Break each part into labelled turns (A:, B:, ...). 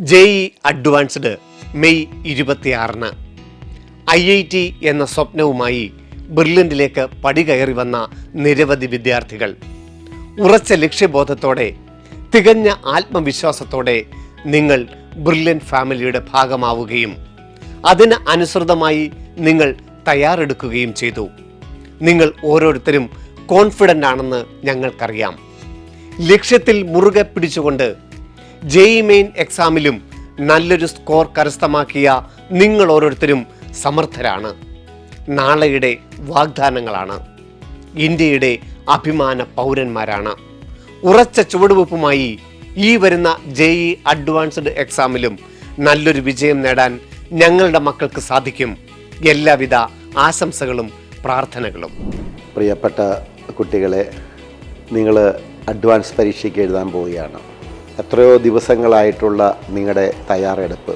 A: JEE advanced May 26-ന് IIT എന്ന സ്വപ്നവുമായി ബെർലിനിലേക്ക് പടികയറി വന്ന നിരവധി വിദ്യാർത്ഥികൾ ഉറച്ച ലക്ഷ്യബോധത്തോടെ തികഞ്ഞ ആത്മവിശ്വാസത്തോടെ നിങ്ങൾ ബെർലിൻ ഫാമിലിയുടെ ഭാഗമാവുകയും അതിന് അനുസൃതമായി നിങ്ങൾ തയ്യാറെടുക്കുകയും ചെയ്തു. നിങ്ങൾ ഓരോരുത്തരും കോൺഫിഡൻ്റ് ആണെന്ന് ഞങ്ങൾക്കറിയാം. ലക്ഷ്യത്തിൽ മുറുകെ പിടിച്ചുകൊണ്ട് JEE മെയിൻ എക്സാമിലും നല്ലൊരു സ്കോർ കരസ്ഥമാക്കിയ നിങ്ങൾ ഓരോരുത്തരും സമർത്ഥരാണ്. നാളെയുടെ വാഗ്ദാനങ്ങളാണ്. ഇന്ത്യയുടെ അഭിമാന പൗരന്മാരാണ്. ഉറച്ച ചുവടുവെപ്പുമായി ഈ വരുന്ന JEE അഡ്വാൻസ്ഡ് എക്സാമിലും നല്ലൊരു വിജയം നേടാൻ ഞങ്ങളുടെ മക്കൾക്ക് സാധിക്കും. എല്ലാവിധ ആശംസകളും പ്രാർത്ഥനകളും.
B: പ്രിയപ്പെട്ട കുട്ടികളെ, നിങ്ങൾ അഡ്വാൻസ് പരീക്ഷയ്ക്ക് എഴുതാൻ പോവുകയാണ്. എത്രയോ ദിവസങ്ങളായിട്ടുള്ള നിങ്ങളുടെ തയ്യാറെടുപ്പ്,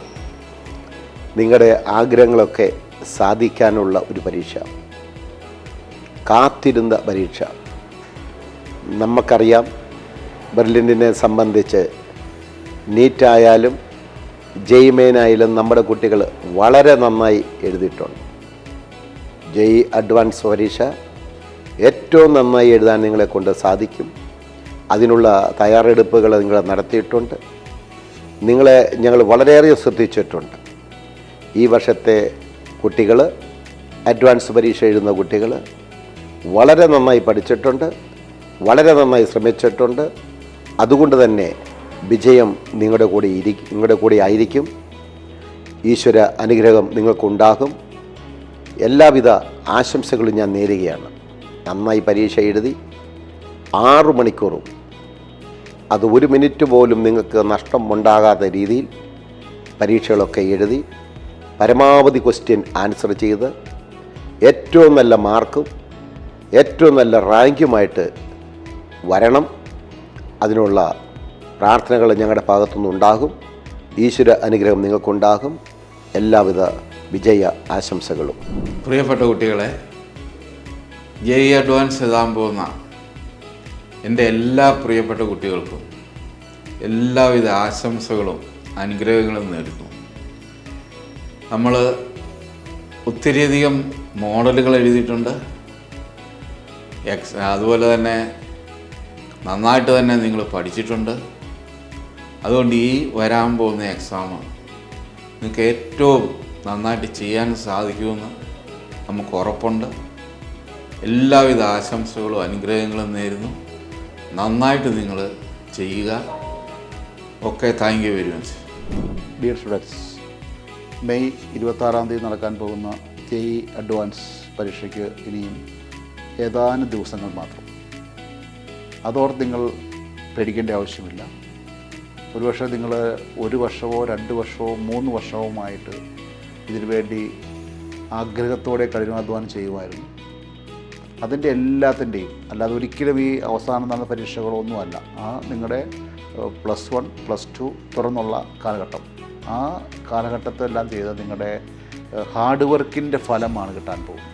B: നിങ്ങളുടെ ആഗ്രഹങ്ങളൊക്കെ സാധിക്കാനുള്ള ഒരു പരീക്ഷ, കാത്തിരുന്ന പരീക്ഷ. നമുക്കറിയാം, ബെർലിനെ സംബന്ധിച്ച് നീറ്റായാലും JEE മെയിൻ ആയാലും നമ്മുടെ കുട്ടികൾ വളരെ നന്നായി എഴുതിയിട്ടുണ്ട്. JEE അഡ്വാൻസ് പരീക്ഷ ഏറ്റവും നന്നായി എഴുതാൻ നിങ്ങളെ കൊണ്ട് സാധിക്കും. അതിനുള്ള തയ്യാറെടുപ്പുകൾ നിങ്ങൾ നടത്തിയിട്ടുണ്ട്. നിങ്ങളെ ഞങ്ങൾ വളരെയേറെ ശ്രദ്ധിച്ചിട്ടുണ്ട്. ഈ വർഷത്തെ കുട്ടികൾ, അഡ്വാൻസ് പരീക്ഷ എഴുതുന്ന കുട്ടികൾ വളരെ നന്നായി പഠിച്ചിട്ടുണ്ട്, വളരെ നന്നായി ശ്രമിച്ചിട്ടുണ്ട്. അതുകൊണ്ട് തന്നെ വിജയം നിങ്ങളുടെ കൂടെ ആയിരിക്കും. ഈശ്വര അനുഗ്രഹം നിങ്ങൾക്കുണ്ടാകും. എല്ലാവിധ ആശംസകളും ഞാൻ നേരുകയാണ്. നന്നായി പരീക്ഷ എഴുതി 6 മണിക്കൂറും, അത് 1 മിനിറ്റ് പോലും നിങ്ങൾക്ക് നഷ്ടം ഉണ്ടാകാത്ത രീതിയിൽ പരീക്ഷകളൊക്കെ എഴുതി പരമാവധി ക്വസ്റ്റ്യൻ ആൻസർ ചെയ്ത് ഏറ്റവും നല്ല മാർക്കും ഏറ്റവും നല്ല റാങ്കുമായിട്ട് വരണം. അതിനുള്ള പ്രാർത്ഥനകൾ ഞങ്ങളുടെ ഭാഗത്തുനിന്നുണ്ടാകും. ഈശ്വര അനുഗ്രഹം നിങ്ങൾക്കുണ്ടാകും. എല്ലാവിധ വിജയ ആശംസകളും.
C: പ്രിയപ്പെട്ട കുട്ടികളെ, JEE അഡ്വാൻസ് എഴുതാൻ പോകുന്ന എൻ്റെ എല്ലാ പ്രിയപ്പെട്ട കുട്ടികൾക്കും എല്ലാവിധ ആശംസകളും അനുഗ്രഹങ്ങളും നേരുന്നു. നമ്മൾ ഒത്തിരിയധികം മോഡലുകൾ എഴുതിയിട്ടുണ്ട്. അതുപോലെ തന്നെ നന്നായിട്ട് തന്നെ നിങ്ങൾ പഠിച്ചിട്ടുണ്ട്. അതുകൊണ്ട് ഈ വരാൻ പോകുന്ന എക്സാം നിങ്ങൾക്ക് ഏറ്റവും നന്നായിട്ട് ചെയ്യാൻ സാധിക്കുമെന്ന് നമുക്ക് ഉറപ്പുണ്ട്. എല്ലാവിധ ആശംസകളും അനുഗ്രഹങ്ങളും നേരുന്നു. നന്നായിട്ട് നിങ്ങൾ ചെയ്യുക. Okay, thank you very much.
D: Dear students, May 26-ാം തീയതി നടക്കാൻ പോകുന്ന JEE അഡ്വാൻസ് പരീക്ഷയ്ക്ക് ഇനിയും ഏതാനും ദിവസങ്ങൾ മാത്രം. അതോർത്ത് നിങ്ങൾ പേടിക്കേണ്ട ആവശ്യമില്ല. ഒരുപക്ഷെ നിങ്ങൾ 1 വർഷമോ 2 വർഷമോ 3 വർഷവുമായിട്ട് ഇതിനു വേണ്ടി ആഗ്രഹത്തോടെ കഠിനാധ്വാനം ചെയ്യുമായിരുന്നു. അതിൻ്റെ എല്ലാത്തിൻ്റെയും, അല്ലാതെ ഒരിക്കലും ഈ അവസാനം നടന്ന പരീക്ഷകളൊന്നുമല്ല. നിങ്ങളുടെ +1 +2 തുറന്നുള്ള കാലഘട്ടം, ആ കാലഘട്ടത്തെല്ലാം ചെയ്ത് നിങ്ങളുടെ ഹാർഡ് വർക്കിൻ്റെ ഫലമാണ് കിട്ടാൻ പോകുന്നത്.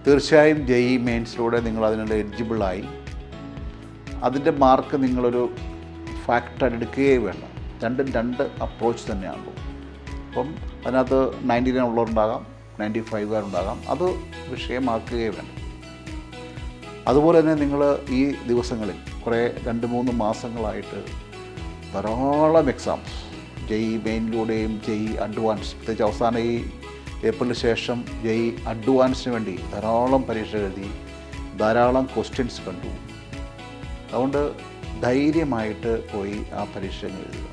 D: തീർച്ചയായും JEE മെയിൻസിലൂടെ നിങ്ങൾ അതിനുള്ള എലിജിബിളായി. അതിൻ്റെ മാർക്ക് നിങ്ങളൊരു ഫാക്ടർ എടുക്കുകയേ വേണ്ട. രണ്ടും 2 അപ്രോച്ച് തന്നെയാണല്ലോ. അപ്പം അതിനകത്ത് 99 ഉള്ളവരുണ്ടാകാം, 95 ഉണ്ടാകാം. അത് വിഷയമാക്കുകയേ വേണ്ട. അതുപോലെ തന്നെ നിങ്ങൾ ഈ ദിവസങ്ങളിൽ കുറേ 2-3 മാസങ്ങളായിട്ട് ധാരാളം എക്സാംസ് JEE മെയിനിലൂടെയും JEE അഡ്വാൻസ്, പ്രത്യേകിച്ച് അവസാന ഈ ഏപ്രിലിന് ശേഷം JEE അഡ്വാൻസിന് വേണ്ടി ധാരാളം പരീക്ഷ എഴുതി, ധാരാളം ക്വസ്റ്റ്യൻസ് കണ്ടു. അതുകൊണ്ട് ധൈര്യമായിട്ട് പോയി ആ പരീക്ഷ എഴുതുക.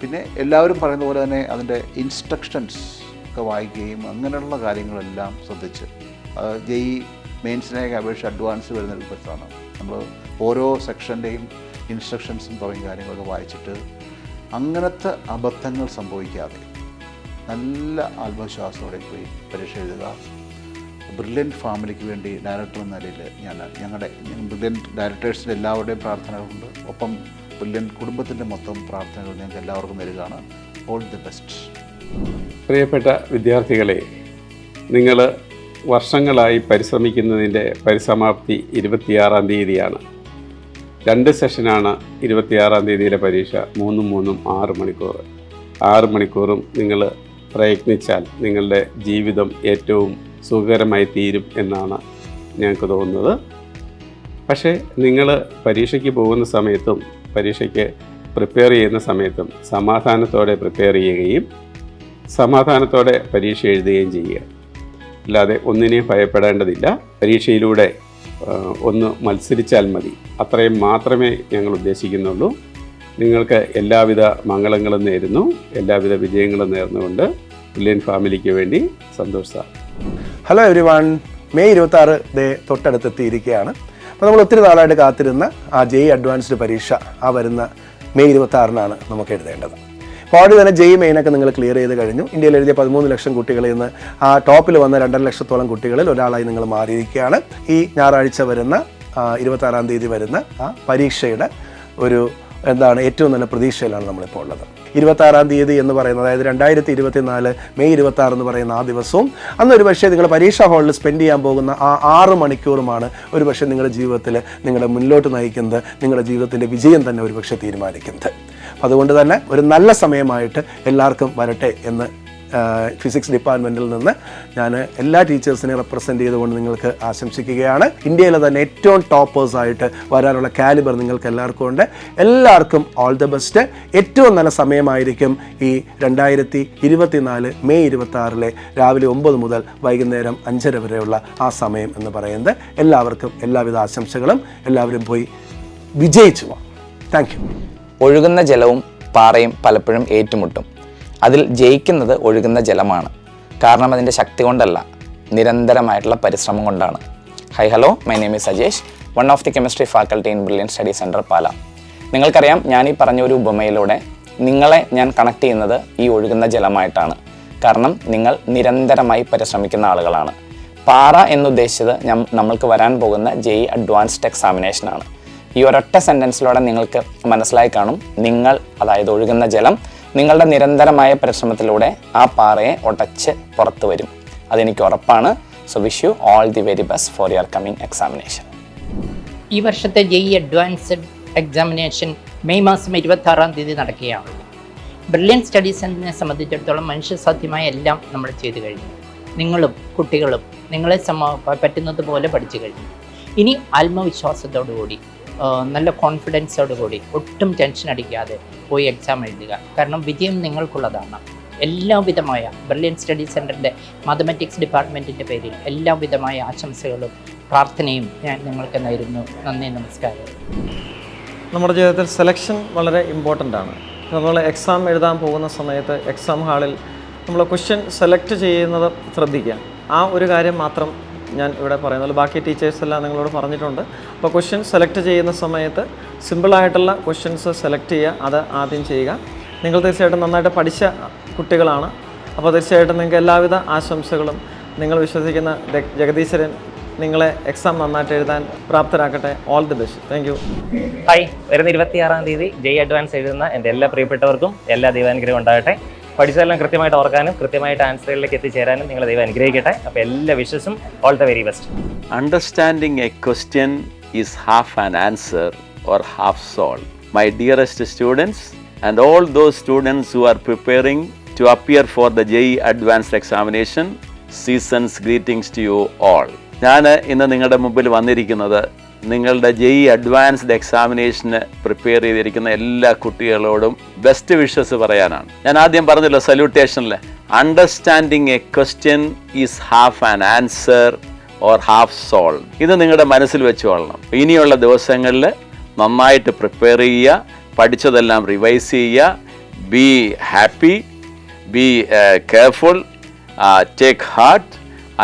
D: പിന്നെ എല്ലാവരും പറയുന്ന പോലെ തന്നെ അതിൻ്റെ ഇൻസ്ട്രക്ഷൻസ് ഒക്കെ വായിക്കുകയും അങ്ങനെയുള്ള കാര്യങ്ങളെല്ലാം ശ്രദ്ധിച്ച്, JEE മെയിൻസിനെ അപേക്ഷിച്ച് അഡ്വാൻസ് വരുന്നൊരു ബസ്സാണ്. നമ്മൾ ഓരോ സെക്ഷൻ്റെയും ഇൻസ്ട്രക്ഷൻസും തുടങ്ങിയ കാര്യങ്ങളൊക്കെ വായിച്ചിട്ട് അങ്ങനത്തെ അബദ്ധങ്ങൾ സംഭവിക്കാതെ നല്ല ആത്മവിശ്വാസത്തോടെ പോയി പരീക്ഷ എഴുതുക. ബ്രില്യൻ ഫാമിലിക്ക് വേണ്ടി ഡയറക്ടർ എന്ന നിലയിൽ ഞങ്ങളുടെ ബ്രില്യൻ ഡയറക്ടേഴ്സിൻ്റെ എല്ലാവരുടെയും പ്രാർത്ഥനകളുണ്ട്. ഒപ്പം ബ്രില്യൻ കുടുംബത്തിൻ്റെ മൊത്തം പ്രാർത്ഥനകൾ ഞങ്ങൾക്ക് എല്ലാവർക്കും വരികയാണ്. All the best.
E: പ്രിയപ്പെട്ട വിദ്യാർത്ഥികളെ, നിങ്ങൾ വർഷങ്ങളായി പരിശ്രമിക്കുന്നതിൻ്റെ പരിസമാപ്തി 26-ാം തീയതിയാണ്. 2 സെഷനാണ് 26-ാം തീയതിയിലെ പരീക്ഷ. 3 6 മണിക്കൂർ. 6 മണിക്കൂറും നിങ്ങൾ പ്രയത്നിച്ചാൽ നിങ്ങളുടെ ജീവിതം ഏറ്റവും സുഖകരമായി തീരും എന്നാണ് ഞങ്ങൾക്ക് തോന്നുന്നത്. പക്ഷേ നിങ്ങൾ പരീക്ഷയ്ക്ക് പോകുന്ന സമയത്തും പരീക്ഷയ്ക്ക് പ്രിപ്പയർ ചെയ്യുന്ന സമയത്തും സമാധാനത്തോടെ പ്രിപ്പയർ ചെയ്യുകയും സമാധാനത്തോടെ പരീക്ഷ എഴുതുകയും ചെയ്യുക. അല്ലാതെ ഒന്നിനെയും ഭയപ്പെടേണ്ടതില്ല. പരീക്ഷയിലൂടെ ഒന്ന് മത്സരിച്ചാൽ മതി. അത്രയും മാത്രമേ ഞങ്ങൾ ഉദ്ദേശിക്കുന്നുള്ളൂ. നിങ്ങൾക്ക് എല്ലാവിധ മംഗളങ്ങളും നേരുന്നു, എല്ലാവിധ വിജയങ്ങളും നേർന്നുകൊണ്ട് ബ്രില്യൻ ഫാമിലിക്ക് വേണ്ടി Santhosh sir.
F: Hello everyone, May 26 തൊട്ടടുത്തെത്തിയിരിക്കുകയാണ്. അപ്പോൾ നമ്മൾ ഒത്തിരി നാളായിട്ട് കാത്തിരുന്ന ആ JEE അഡ്വാൻസ്ഡ് പരീക്ഷ ആ വരുന്ന മെയ് 26-നാണ് നമുക്ക് എഴുതേണ്ടത്. അപ്പോൾ ആദ്യം തന്നെ JEE മെയിനൊക്കെ നിങ്ങൾ ക്ലിയർ ചെയ്ത് കഴിഞ്ഞു. ഇന്ത്യയിൽ എഴുതിയ 13 ലക്ഷം കുട്ടികളിൽ നിന്ന് ആ ടോപ്പിൽ വന്ന 2.5 ലക്ഷത്തോളം കുട്ടികളിൽ ഒരാളായി നിങ്ങൾ മാറിയിരിക്കുകയാണ്. ഈ ഞായറാഴ്ച വരുന്ന 26-ാം തീയതി വരുന്ന ആ പരീക്ഷയുടെ ഒരു ഏറ്റവും നല്ല പ്രതീക്ഷയിലാണ് നമ്മളിപ്പോൾ ഉള്ളത്. 26-ാം തീയതി എന്ന് പറയുന്നത്, അതായത് 2024 മെയ് 26 എന്ന് പറയുന്ന ആ ദിവസവും അന്ന് ഒരു പക്ഷേ നിങ്ങൾ പരീക്ഷാ ഹാളിൽ സ്പെൻഡ് ചെയ്യാൻ പോകുന്ന ആ 6 മണിക്കൂറുമാണ് ഒരു പക്ഷേ നിങ്ങളുടെ ജീവിതത്തിൽ നിങ്ങളുടെ മുന്നോട്ട് നയിക്കുന്നത്, നിങ്ങളുടെ ജീവിതത്തിൻ്റെ വിജയം തന്നെ ഒരു പക്ഷേ തീരുമാനിക്കുന്നത്. അപ്പോൾ അതുകൊണ്ട് തന്നെ ഒരു നല്ല സമയമായിട്ട് എല്ലാവർക്കും വരട്ടെ എന്ന് ഫിസിക്സ് ഡിപ്പാർട്ട്മെൻറ്റിൽ നിന്ന് ഞാൻ എല്ലാ ടീച്ചേഴ്സിനെയും റെപ്രസെൻറ്റ് ചെയ്തുകൊണ്ട് നിങ്ങൾക്ക് ആശംസിക്കുകയാണ്. ഇന്ത്യയിലെ തന്നെ ഏറ്റവും ടോപ്പേഴ്സായിട്ട് വരാനുള്ള കാലിബർ നിങ്ങൾക്ക് എല്ലാവർക്കും ഉണ്ട്. എല്ലാവർക്കും ഓൾ ദ ബെസ്റ്റ്. ഏറ്റവും നല്ല സമയമായിരിക്കും ഈ 2024 മെയ് 26 രാവിലെ 9 മുതൽ വൈകുന്നേരം 5:30 വരെയുള്ള ആ സമയം എന്ന് പറയുന്നത്. എല്ലാവർക്കും എല്ലാവിധ ആശംസകളും. എല്ലാവരും പോയി വിജയിച്ചു പോകാം. Thank you.
G: ഒഴുകുന്ന ജലവും പാറയും പലപ്പോഴും ഏറ്റുമുട്ടും. അതിൽ ജയിക്കുന്നത് ഒഴുകുന്ന ജലമാണ്. കാരണം അതിൻ്റെ ശക്തി കൊണ്ടല്ല, നിരന്തരമായിട്ടുള്ള പരിശ്രമം കൊണ്ടാണ്. Hi hello, my name is Sajesh, one of the chemistry faculty in Brilliant study centre Pala. നിങ്ങൾക്കറിയാം, ഞാൻ ഈ പറഞ്ഞ ഒരു ഉപമയിലൂടെ നിങ്ങളെ ഞാൻ കണക്ട് ചെയ്യുന്നത് ഈ ഒഴുകുന്ന ജലമായിട്ടാണ്. കാരണം നിങ്ങൾ നിരന്തരമായി പരിശ്രമിക്കുന്ന ആളുകളാണ്. പാറ എന്നുദ്ദേശിച്ചത് നമ്മൾക്ക് വരാൻ പോകുന്ന JEE അഡ്വാൻസ്ഡ് എക്സാമിനേഷനാണ്. ഈ ഒരൊറ്റ സെൻറ്റൻസിലൂടെ നിങ്ങൾക്ക് മനസ്സിലായി കാണും, നിങ്ങൾ, അതായത് ഒഴുകുന്ന ജലം, നിങ്ങളുടെ നിരന്തരമായ പരിശ്രമത്തിലൂടെ ആ പാറയെ ഉടച്ച് പുറത്തു വരും. അതെനിക്ക് ഉറപ്പാണ്. So wish you all the very best for your coming examination.
H: ഈ വർഷത്തെ JEE അഡ്വാൻസ്ഡ് എക്സാമിനേഷൻ മെയ് മാസം 26-ാം തീയതി നടക്കുകയാണ്. ബ്രില്യൻ സ്റ്റഡി സെൻറ്ററിനെ സംബന്ധിച്ചിടത്തോളം മനുഷ്യസാധ്യമായ എല്ലാം നമ്മൾ ചെയ്തു കഴിഞ്ഞു. നിങ്ങളും കുട്ടികളും നിങ്ങളെ പറ്റുന്നത് പോലെ പഠിച്ചു കഴിഞ്ഞു. ഇനി ആത്മവിശ്വാസത്തോടുകൂടി, നല്ല കോൺഫിഡൻസോടുകൂടി, ഒട്ടും ടെൻഷൻ അടിക്കാതെ പോയി എക്സാം എഴുതുക. കാരണം വിജയം നിങ്ങൾക്കുള്ളതാണ്. എല്ലാവിധമായ ബ്രില്യൻ സ്റ്റഡി സെൻറ്ററിൻ്റെ മാത്തമാറ്റിക്സ് ഡിപ്പാർട്ട്മെൻറ്റിൻ്റെ പേരിൽ എല്ലാവിധമായ ആശംസകളും പ്രാർത്ഥനയും ഞാൻ നിങ്ങൾക്ക് നേരുന്നു. നന്ദി, നമസ്കാരം.
I: നമ്മുടെ ജീവിതത്തിൽ സെലക്ഷൻ വളരെ ഇമ്പോർട്ടൻ്റ് ആണ്. നമ്മൾ എക്സാം എഴുതാൻ പോകുന്ന സമയത്ത് എക്സാം ഹാളിൽ നമ്മൾ ക്വസ്റ്റ്യൻ സെലക്ട് ചെയ്യുന്നത് ശ്രദ്ധിക്കുക. ആ ഒരു കാര്യം മാത്രം ഞാൻ ഇവിടെ പറയുന്നുള്ളൂ. ബാക്കി ടീച്ചേഴ്സ് എല്ലാം നിങ്ങളോട് പറഞ്ഞിട്ടുണ്ട്. അപ്പോൾ ക്വസ്റ്റ്യൻ സെലക്ട് ചെയ്യുന്ന സമയത്ത് സിമ്പിളായിട്ടുള്ള ക്വസ്റ്റ്യൻസ് സെലക്ട് ചെയ്യുക, അത് ആദ്യം ചെയ്യുക. നിങ്ങൾ തീർച്ചയായിട്ടും നന്നായിട്ട് പഠിച്ച കുട്ടികളാണ്. അപ്പോൾ തീർച്ചയായിട്ടും നിങ്ങൾക്ക് എല്ലാവിധ ആശംസകളും. നിങ്ങൾ വിശ്വസിക്കുന്ന ജഗദീശ്വരൻ നിങ്ങളെ എക്സാം നന്നായിട്ട് എഴുതാൻ പ്രാപ്തരാക്കട്ടെ. All the best. Thank you.
J: Hi, വരുന്ന 26-ാം തീയതി JEE അഡ്വാൻസ് എഴുതുന്ന എൻ്റെ എല്ലാ പ്രിയപ്പെട്ടവർക്കും എല്ലാ ദൈവാനുഗ്രഹവും ഉണ്ടാകട്ടെ. പഠിച്ചതെല്ലാം കൃത്യമായിട്ട് ഓർക്കാനും കൃത്യമായിട്ട് ആൻസറുകളിലേക്ക് എത്തിച്ചേരാനും നിങ്ങളെ ദൈവം അനുഗ്രഹിക്കട്ടെ. അപ്പോൾ എല്ലാ വിഷസും all the very best.
K: Understanding a question is half an answer or half solved. My dearest students and all those students who are preparing to appear for the JEE Advanced Examination, season's greetings to you all. ഞാൻ ഇന്ന് നിങ്ങളുടെ മുമ്പിൽ വന്നിരിക്കുന്നത് നിങ്ങളുടെ JEE advanced എക്സാമിനേഷന് prepare ചെയ്തിരിക്കുന്ന എല്ലാ കുട്ടികളോടും best wishes പറയാനാണ്. ഞാൻ ആദ്യം പറഞ്ഞല്ലോ സല്യൂട്ടേഷനിൽ, understanding a question is half an answer or half solve. ഇത് നിങ്ങളുടെ മനസ്സിൽ വെച്ചുകൊള്ളണം. ഇനിയുള്ള ദിവസങ്ങളിൽ നന്നായിട്ട് പ്രിപ്പയർ ചെയ്യുക, പഠിച്ചതെല്ലാം റിവൈസ് ചെയ്യുക. Be happy, be careful, take heart.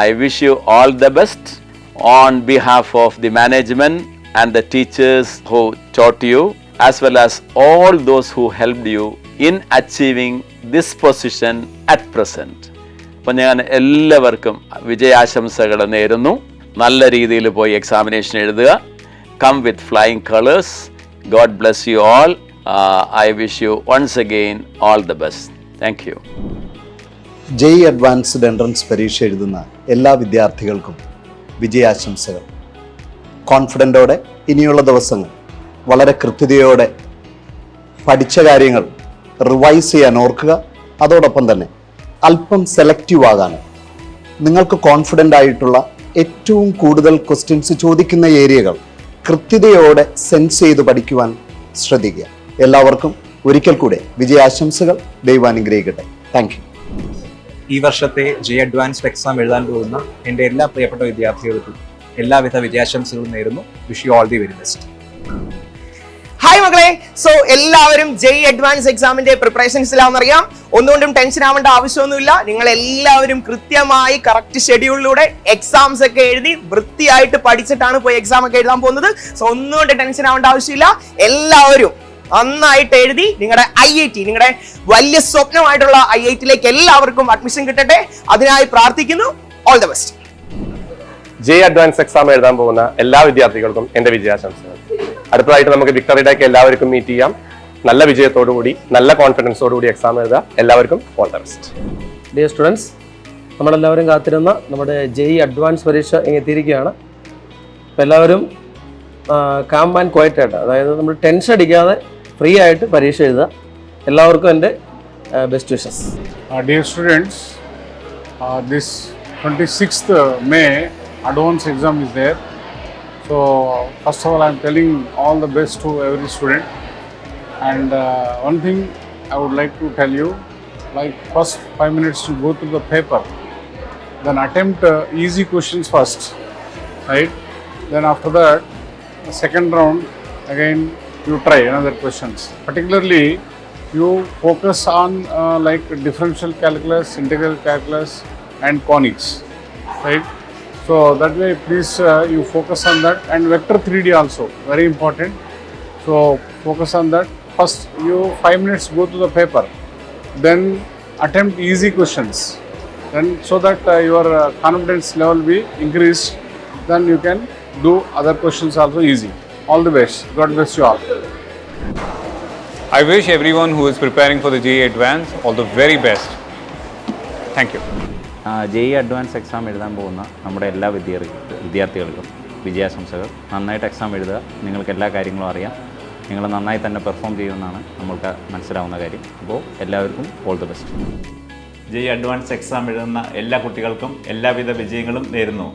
K: I wish you all the best on behalf of the management and the teachers who taught you, as well as all those who helped you in achieving this position at present. അപ്പോൾ ഞാൻ എല്ലാവർക്കും വിജയാശംസകൾ നേരുന്നു. നല്ല രീതിയിൽ പോയി examination എഴുതുക. Come with flying colors. God bless you all. I wish you once again all the best. Thank you.
L: JEE advanced entrance പരീക്ഷ എഴുതുന്ന എല്ലാ വിദ്യാർത്ഥികൾക്കും വിജയാശംസകൾ. കോൺഫിഡൻറ്റോടെ ഇനിയുള്ള ദിവസങ്ങൾ വളരെ കൃത്യതയോടെ പഠിച്ച കാര്യങ്ങൾ റിവൈസ് ചെയ്യാൻ ഓർക്കുക. അതോടൊപ്പം തന്നെ അല്പം സെലക്റ്റീവ് ആകാനും നിങ്ങൾക്ക് കോൺഫിഡൻ്റ് ആയിട്ടുള്ള ഏറ്റവും കൂടുതൽ ക്വസ്റ്റ്യൻസ് ചോദിക്കുന്ന ഏരിയകൾ കൃത്യതയോടെ സെൻസ് ചെയ്ത് പഠിക്കുവാൻ ശ്രദ്ധിക്കുക. എല്ലാവർക്കും ഒരിക്കൽ കൂടെ വിജയാശംസകൾ. ദൈവം അനുഗ്രഹിക്കട്ടെ. Thank you.
M: ഈ വർഷത്തെ അഡ്വാൻസ്ഡ് എക്സാം എഴുതാൻ പോകുന്ന എൻ്റെ എല്ലാ പ്രിയപ്പെട്ട വിദ്യാർത്ഥികൾക്കും എല്ലാവിധ വിജയാശംസകളും നേരുന്നു. Wish you all the very best.
N: Hi മക്കളെ, സോ എല്ലാവരും അഡ്വാൻസ് എക്സാമിന്റെ പ്രിപ്പറേഷൻസിലാണെന്നറിയാം. ഒന്നുകൊണ്ടും ടെൻഷൻ ആവേണ്ട ആവശ്യമൊന്നുമില്ല. നിങ്ങൾ എല്ലാവരും കൃത്യമായി കറക്റ്റ് ഷെഡ്യൂളിലൂടെ എക്സാംസ് ഒക്കെ എഴുതി വൃത്തിയായിട്ട് പഠിച്ചിട്ടാണ് പോയി എക്സാം ഒക്കെ എഴുതാൻ പോകുന്നത്. സോ ഒന്നുകൊണ്ട് ടെൻഷൻ ആവേണ്ട ആവശ്യമില്ല. എല്ലാവരും നന്നായിട്ട് എഴുതി നിങ്ങളുടെ IIT, നിങ്ങളുടെ വലിയ സ്വപ്നമായിട്ടുള്ള IIT-യിലേക്ക് എല്ലാവർക്കും അഡ്മിഷൻ കിട്ടട്ടെ. അതിനായി പ്രാർത്ഥിക്കുന്നു. All the best.
O: Advance exam എഴുതാൻ പോകുന്ന എല്ലാ വിദ്യാർത്ഥികൾക്കും എൻ്റെ വിജയാശംസകൾ. അടുത്തതായിട്ട് നമുക്ക് വിക്ടറി ഡേക്ക് എല്ലാവർക്കും മീറ്റ് ചെയ്യാം. നല്ല വിജയത്തോടുകൂടി നല്ല കോൺഫിഡൻസോടുകൂടി എക്സാം എഴുതുക. എല്ലാവർക്കും all the best.
F: Dear students, നമ്മളെല്ലാവരും കാത്തിരുന്ന നമ്മുടെ അഡ്വാൻസ് പരീക്ഷ എത്തിയിരിക്കുകയാണ്. അപ്പോൾ എല്ലാവരും കാം ആൻഡ് ക്വയറ്റ് ആയിട്ട്, അതായത് നമ്മൾ ടെൻഷൻ അടിക്കാതെ ഫ്രീ ആയിട്ട് പരീക്ഷ എഴുതുക. എല്ലാവർക്കും എൻ്റെ best wishes.
P: Dear students, this 26th May advance exam is there. So first of all, I am telling all the best to every student. And one thing I would like to tell you, like first 5 minutes to go through the paper, then attempt easy questions first, right? Then after that, the second round again you try another questions. Particularly, you focus on like differential calculus, integral calculus, and conics, right? So that way, please you focus on that, and vector 3D also very important. So focus on that. First, you 5 minutes go to the paper, then attempt easy questions, then so that your confidence level be increased. Then you can do other questions also easy. All the best. God bless you all.
Q: I wish everyone who is preparing for the JEE Advance all the very best. Thank you.
R: JEE advance exam എഴുതാൻ പോകുന്ന നമ്മുടെ എല്ലാ വിദ്യാർത്ഥികൾക്കും വിജയാശംസകൾ. നന്നായിട്ട് exam എഴുതുക. നിങ്ങൾക്ക് എല്ലാ കാര്യങ്ങളും അറിയാം. നിങ്ങൾ നന്നായി തന്നെ പെർഫോം ചെയ്യുമെന്നാണ് നമ്മൾക്ക് മനസ്സിലാവുന്ന കാര്യം. അപ്പോൾ എല്ലാവർക്കും all the best.
S: JEE advance exam എഴുതുന്ന എല്ലാ കുട്ടികൾക്കും എല്ലാവിധ വിജയങ്ങളും നേരുന്നു.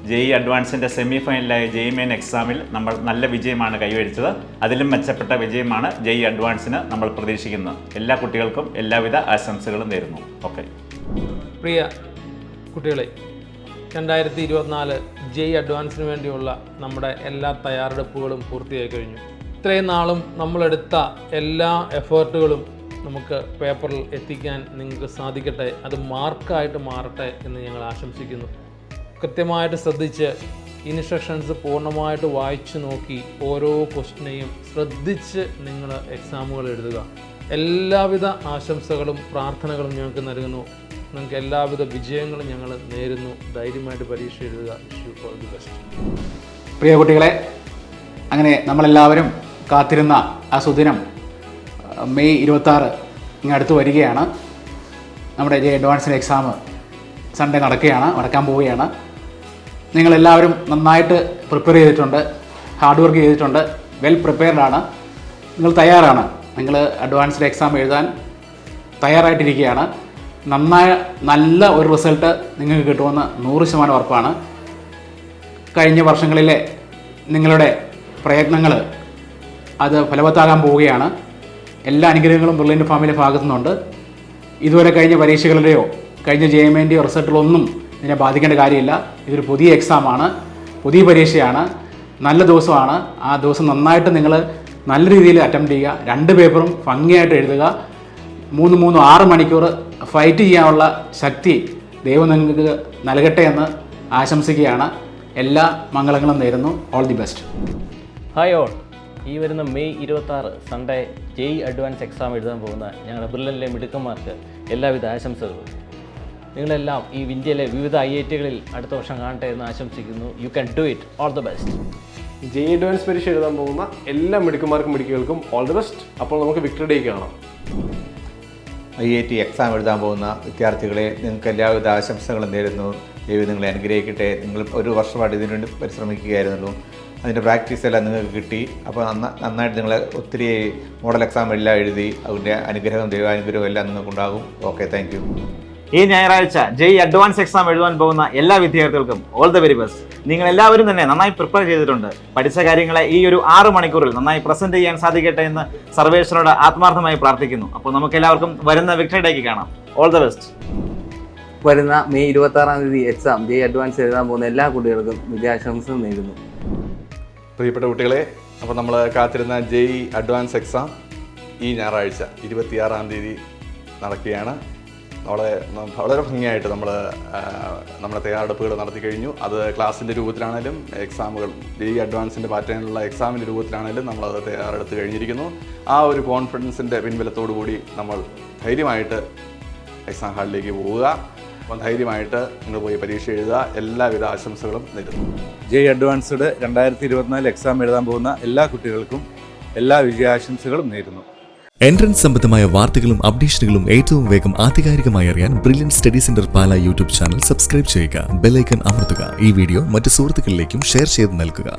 S: JEE അഡ്വാൻസിൻ്റെ സെമി ഫൈനലായ JEE മെയിൻ എക്സാമിൽ നമ്മൾ നല്ല വിജയമാണ് കൈവരിച്ചത്. അതിലും മെച്ചപ്പെട്ട വിജയമാണ് JEE അഡ്വാൻസിന് നമ്മൾ പ്രതീക്ഷിക്കുന്നത്. എല്ലാ കുട്ടികൾക്കും എല്ലാവിധ ആശംസകളും നേരുന്നു. ഓക്കെ.
T: പ്രിയ കുട്ടികളെ, 2024 JEE അഡ്വാൻസിന് വേണ്ടിയുള്ള നമ്മുടെ എല്ലാ തയ്യാറെടുപ്പുകളും പൂർത്തിയായി കഴിഞ്ഞു. ഇത്രയും നാളും നമ്മളെടുത്ത എല്ലാ എഫേർട്ടുകളും നമുക്ക് പേപ്പറിൽ എത്തിക്കാൻ നിങ്ങൾക്ക് സാധിക്കട്ടെ. അത് മാർക്കായിട്ട് മാറട്ടെ എന്ന് ഞങ്ങൾ ആശംസിക്കുന്നു. കൃത്യമായിട്ട് ശ്രദ്ധിച്ച് ഇൻസ്ട്രക്ഷൻസ് പൂർണ്ണമായിട്ട് വായിച്ചു നോക്കി ഓരോ ക്വസ്റ്റിനെയും ശ്രദ്ധിച്ച് നിങ്ങൾ എക്സാമുകൾ എഴുതുക. എല്ലാവിധ ആശംസകളും പ്രാർത്ഥനകളും ഞങ്ങൾക്ക് നൽകുന്നു. നിങ്ങൾക്ക് എല്ലാവിധ വിജയങ്ങളും ഞങ്ങൾ നേരുന്നു. ധൈര്യമായിട്ട് പരീക്ഷ എഴുതുക. Wish you all the best.
U: പ്രിയ കുട്ടികളെ, അങ്ങനെ നമ്മളെല്ലാവരും കാത്തിരുന്ന ആ സുദിനം മെയ് 26 ഇങ്ങടുത്ത് വരികയാണ്. നമ്മുടെ അഡ്വാൻസിൻ്റെ എക്സാം സൺഡേ നടക്കാൻ പോവുകയാണ്. നിങ്ങളെല്ലാവരും നന്നായിട്ട് പ്രിപ്പയർ ചെയ്തിട്ടുണ്ട്, ഹാർഡ് വർക്ക് ചെയ്തിട്ടുണ്ട്, വെൽ പ്രിപ്പയർഡാണ്. നിങ്ങൾ തയ്യാറാണ്. നിങ്ങൾ അഡ്വാൻസ്ഡ് എക്സാം എഴുതാൻ തയ്യാറായിട്ടിരിക്കുകയാണ്. നല്ല ഒരു റിസൾട്ട് നിങ്ങൾക്ക് കിട്ടുമെന്ന് 100% ഉറപ്പാണ്. കഴിഞ്ഞ വർഷങ്ങളിലെ നിങ്ങളുടെ പ്രയത്നങ്ങൾ അത് ഫലവത്താകാൻ പോവുകയാണ്. എല്ലാ അനുഗ്രഹങ്ങളും ബ്രില്യൻ്റ് ഫാമിലിയുടെ ഭാഗത്തു നിന്നുണ്ട്. ഇതുവരെ കഴിഞ്ഞ പരീക്ഷകളുടെയോ കഴിഞ്ഞ JEEന്റെയോ റിസൾട്ടുകളൊന്നും ഇതിനെ ബാധിക്കേണ്ട കാര്യമില്ല. ഇതൊരു പുതിയ എക്സാമാണ്, പുതിയ പരീക്ഷയാണ്, നല്ല ദിവസമാണ്. ആ ദിവസം നന്നായിട്ട് നിങ്ങൾ നല്ല രീതിയിൽ അറ്റംപ്റ്റ് ചെയ്യുക. 2 പേപ്പറും ഭംഗിയായിട്ട് എഴുതുക. 6 മണിക്കൂർ ഫൈറ്റ് ചെയ്യാനുള്ള ശക്തി ദൈവം നിങ്ങൾക്ക് നൽകട്ടെ എന്ന് ആശംസിക്കുകയാണ്. എല്ലാ മംഗളങ്ങളും നേരുന്നു. All the best.
J: Hi all. ഈ വരുന്ന May 26 Sunday JEE advance exam എഴുതാൻ പോകുന്ന ഞങ്ങളുടെ ബ്രില്യൻ്റിലെ മിടുക്കന്മാർക്ക് എല്ലാവിധ ആശംസകളും. നിങ്ങളെല്ലാം ഈ ഇന്ത്യയിലെ വിവിധ IIT-കളിൽ അടുത്ത വർഷം കാണട്ടെ എന്ന് ആശംസിക്കുന്നു. You can do it. All the best.
O: JEE advance പരീക്ഷ എഴുതാൻ പോകുന്ന എല്ലാ മിടുക്കന്മാർക്കും ഓൾ ദി ബെസ്റ്റ്. അപ്പോൾ നമുക്ക് വിക്ടറി ഡേക്ക് കാണാം.
V: IIT എക്സാം എഴുതാൻ പോകുന്ന വിദ്യാർത്ഥികളെ നിങ്ങൾക്ക് എല്ലാവിധ ആശംസകളും നേരുന്നു. ദൈവം നിങ്ങളെ അനുഗ്രഹിക്കട്ടെ. നിങ്ങൾ ഒരു വർഷമായിട്ട് ഇതിനുവേണ്ടി പരിശ്രമിക്കുകയായിരുന്നല്ലോ. അതിൻ്റെ പ്രാക്ടീസ് എല്ലാം നിങ്ങൾക്ക് കിട്ടി. അപ്പോൾ നന്നായിട്ട് നിങ്ങൾ ഒത്തിരി മോഡൽ എക്സാം എല്ലാം എഴുതി അതിൻ്റെ അനുഗ്രഹവും ദൈവാനുഗ്രഹവും എല്ലാം നിങ്ങൾക്കുണ്ടാകും. Okay, thank you.
J: ഈ ഞായറാഴ്ച ജെഇ അഡ്വാൻസ് എക്സാം എഴുതാൻ പോകുന്ന എല്ലാ വിദ്യാർത്ഥികൾക്കും ഓൾ ദ വെരി ബെസ്റ്റ്. നിങ്ങൾ എല്ലാവരും തന്നെ നന്നായി പ്രിപ്പയർ ചെയ്തിട്ടുണ്ട്. പഠിച്ച കാര്യങ്ങളെ ഈ ഒരു 6 മണിക്കൂറിൽ നന്നായി പ്രസന്റ് ചെയ്യാൻ സാധിക്കട്ടെ എന്ന് സർവേശ്വരനോട് ആത്മാർത്ഥമായി പ്രാർത്ഥിക്കുന്നു. അപ്പോൾ നമുക്ക് എല്ലാവർക്കും വരുന്ന വിക്ടറി ഡേക്ക് കാണാം. All the best.
A: വരുന്ന മെയ് 26-ാം തീയതി എക്സാം ജെഇ അഡ്വാൻസ് എഴുതാൻ പോകുന്ന എല്ലാ കുട്ടികൾക്കും വിജയാശംസകൾ നേരുന്നു.
B: പ്രിയപ്പെട്ട കുട്ടികളെ, അപ്പോൾ നമ്മൾ കാത്തിരുന്ന ജെഇ അഡ്വാൻസ് എക്സാം ഈ ഞായറാഴ്ച 26-ാം തീയതി നടക്കുകയാണ്. വളരെ ഭംഗിയായിട്ട് നമ്മുടെ തയ്യാറെടുപ്പുകൾ നടത്തി കഴിഞ്ഞു. അത് ക്ലാസ്സിൻ്റെ രൂപത്തിലാണെങ്കിലും എക്സാമുകൾ ജെഇ അഡ്വാൻസിൻ്റെ പാറ്റേണിലുള്ള എക്സാമിൻ്റെ രൂപത്തിലാണെങ്കിലും നമ്മളത് തയ്യാറെടുത്ത് കഴിഞ്ഞിരിക്കുന്നു. ആ ഒരു കോൺഫിഡൻസിൻ്റെ പിൻബലത്തോടു കൂടി നമ്മൾ ധൈര്യമായിട്ട് എക്സാം ഹാളിലേക്ക് പോവുക. അപ്പം ധൈര്യമായിട്ട് നിങ്ങൾ പോയി പരീക്ഷ എഴുതുക. എല്ലാവിധ ആശംസകളും നേരുന്നു.
W: ജെഇ അഡ്വാൻസ്ഡ് 2024 എക്സാം എഴുതാൻ പോകുന്ന എല്ലാ കുട്ടികൾക്കും എല്ലാ വിജയാശംസകളും നേരുന്നു.
X: എൻട്രൻസ് സംബന്ധമായ വാർത്തകളും അപ്ഡേഷനുകളും ഏറ്റവും വേഗം ആധികാരികമായി അറിയാൻ ബ്രില്യൻറ്റ് സ്റ്റഡി സെന്റർ പാല യൂട്യൂബ് ചാനൽ സബ്സ്ക്രൈബ് ചെയ്യുക. ബെൽ ഐക്കൺ അമർത്തുക. ഈ വീഡിയോ മറ്റ് സുഹൃത്തുക്കളിലേക്കും ഷെയർ ചെയ്ത് നൽകുക.